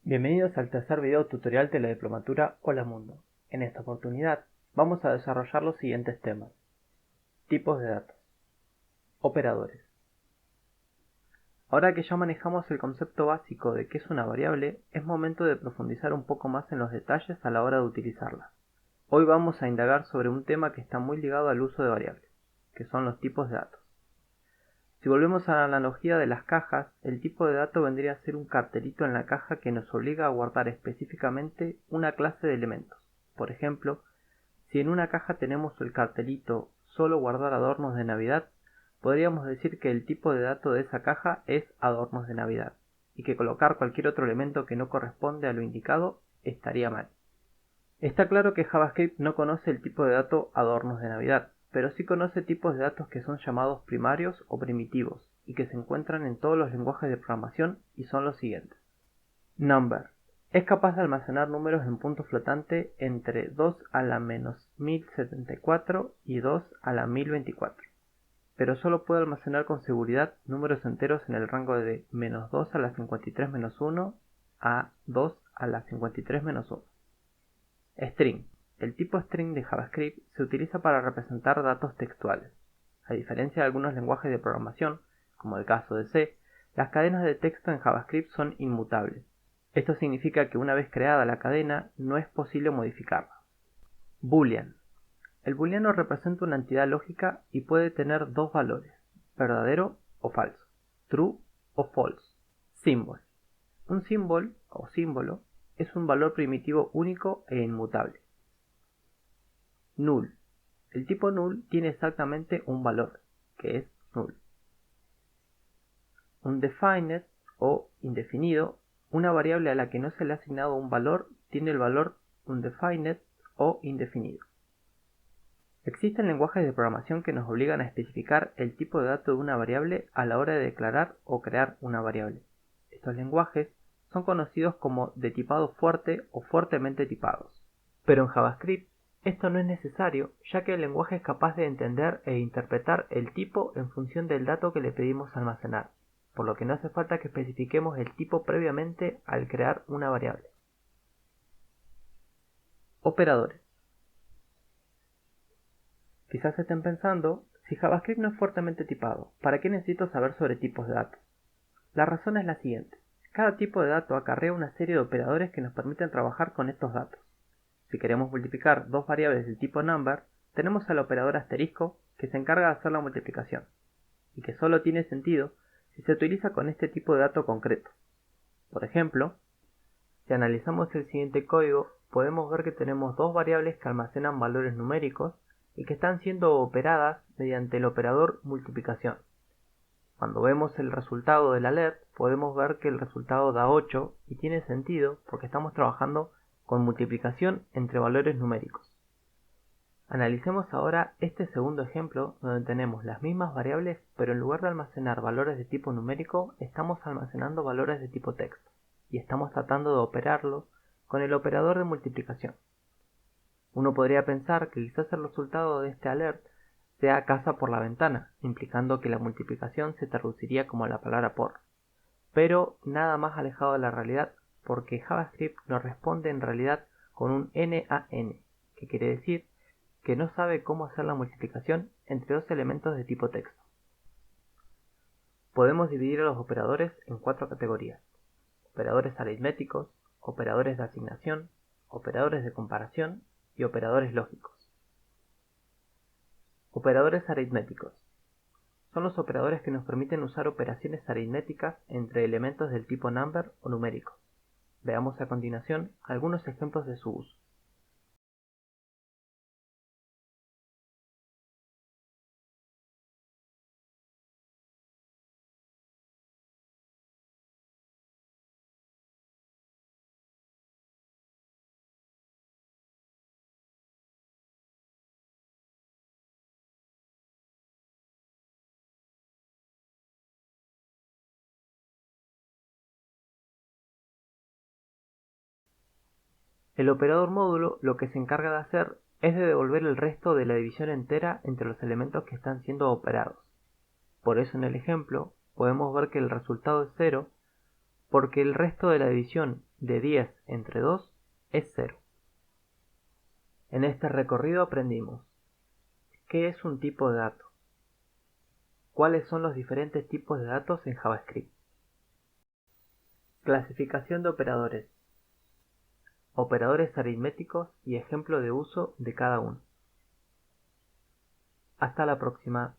Bienvenidos al tercer video tutorial de la diplomatura Hola Mundo. En esta oportunidad vamos a desarrollar los siguientes temas: tipos de datos, operadores. Ahora que ya manejamos el concepto básico de qué es una variable, es momento de profundizar un poco más en los detalles a la hora de utilizarla. Hoy vamos a indagar sobre un tema que está muy ligado al uso de variables, que son los tipos de datos. Si volvemos a la analogía de las cajas, el tipo de dato vendría a ser un cartelito en la caja que nos obliga a guardar específicamente una clase de elementos. Por ejemplo, si en una caja tenemos el cartelito "solo guardar adornos de Navidad", podríamos decir que el tipo de dato de esa caja es adornos de Navidad, y que colocar cualquier otro elemento que no corresponde a lo indicado estaría mal. Está claro que JavaScript no conoce el tipo de dato adornos de Navidad, pero sí conoce tipos de datos que son llamados primarios o primitivos, y que se encuentran en todos los lenguajes de programación y son los siguientes. Number. Es capaz de almacenar números en punto flotante entre 2 a la menos 1074 y 2 a la 1024, pero solo puede almacenar con seguridad números enteros en el rango de menos 2 a la 53 menos 1 a 2 a la 53 menos 1. String. El tipo string de JavaScript se utiliza para representar datos textuales. A diferencia de algunos lenguajes de programación, como el caso de C, las cadenas de texto en JavaScript son inmutables. Esto significa que una vez creada la cadena, no es posible modificarla. Boolean. El booleano representa una entidad lógica y puede tener dos valores: verdadero o falso, true o false. Symbol. Un symbol o símbolo es un valor primitivo único e inmutable. Null. El tipo null tiene exactamente un valor, que es null. Undefined o indefinido. Una variable a la que no se le ha asignado un valor tiene el valor undefined o indefinido. Existen lenguajes de programación que nos obligan a especificar el tipo de dato de una variable a la hora de declarar o crear una variable. Estos lenguajes son conocidos como de tipado fuerte o fuertemente tipados. Pero en JavaScript esto no es necesario, ya que el lenguaje es capaz de entender e interpretar el tipo en función del dato que le pedimos almacenar, por lo que no hace falta que especifiquemos el tipo previamente al crear una variable. Operadores. Quizás estén pensando, si JavaScript no es fuertemente tipado, ¿para qué necesito saber sobre tipos de datos? La razón es la siguiente: cada tipo de dato acarrea una serie de operadores que nos permiten trabajar con estos datos. Si queremos multiplicar dos variables del tipo number, tenemos al operador asterisco, que se encarga de hacer la multiplicación, y que solo tiene sentido si se utiliza con este tipo de dato concreto. Por ejemplo, si analizamos el siguiente código, podemos ver que tenemos dos variables que almacenan valores numéricos y que están siendo operadas mediante el operador multiplicación. Cuando vemos el resultado del alert, podemos ver que el resultado da 8 y tiene sentido porque estamos trabajando con multiplicación entre valores numéricos. Analicemos ahora este segundo ejemplo donde tenemos las mismas variables, pero en lugar de almacenar valores de tipo numérico, estamos almacenando valores de tipo texto, y estamos tratando de operarlo con el operador de multiplicación. Uno podría pensar que quizás el resultado de este alert sea casa por la ventana, implicando que la multiplicación se traduciría como la palabra por, pero nada más alejado de la realidad, porque JavaScript nos responde en realidad con un NaN, que quiere decir que no sabe cómo hacer la multiplicación entre dos elementos de tipo texto. Podemos dividir a los operadores en cuatro categorías: operadores aritméticos, operadores de asignación, operadores de comparación y operadores lógicos. Operadores aritméticos son los operadores que nos permiten usar operaciones aritméticas entre elementos del tipo number o numérico. Veamos a continuación algunos ejemplos de su uso. El operador módulo lo que se encarga de hacer es de devolver el resto de la división entera entre los elementos que están siendo operados. Por eso en el ejemplo podemos ver que el resultado es 0 porque el resto de la división de 10 entre 2 es 0. En este recorrido aprendimos ¿qué es un tipo de dato? ¿Cuáles son los diferentes tipos de datos en JavaScript? Clasificación de operadores, operadores aritméticos y ejemplo de uso de cada uno. Hasta la próxima.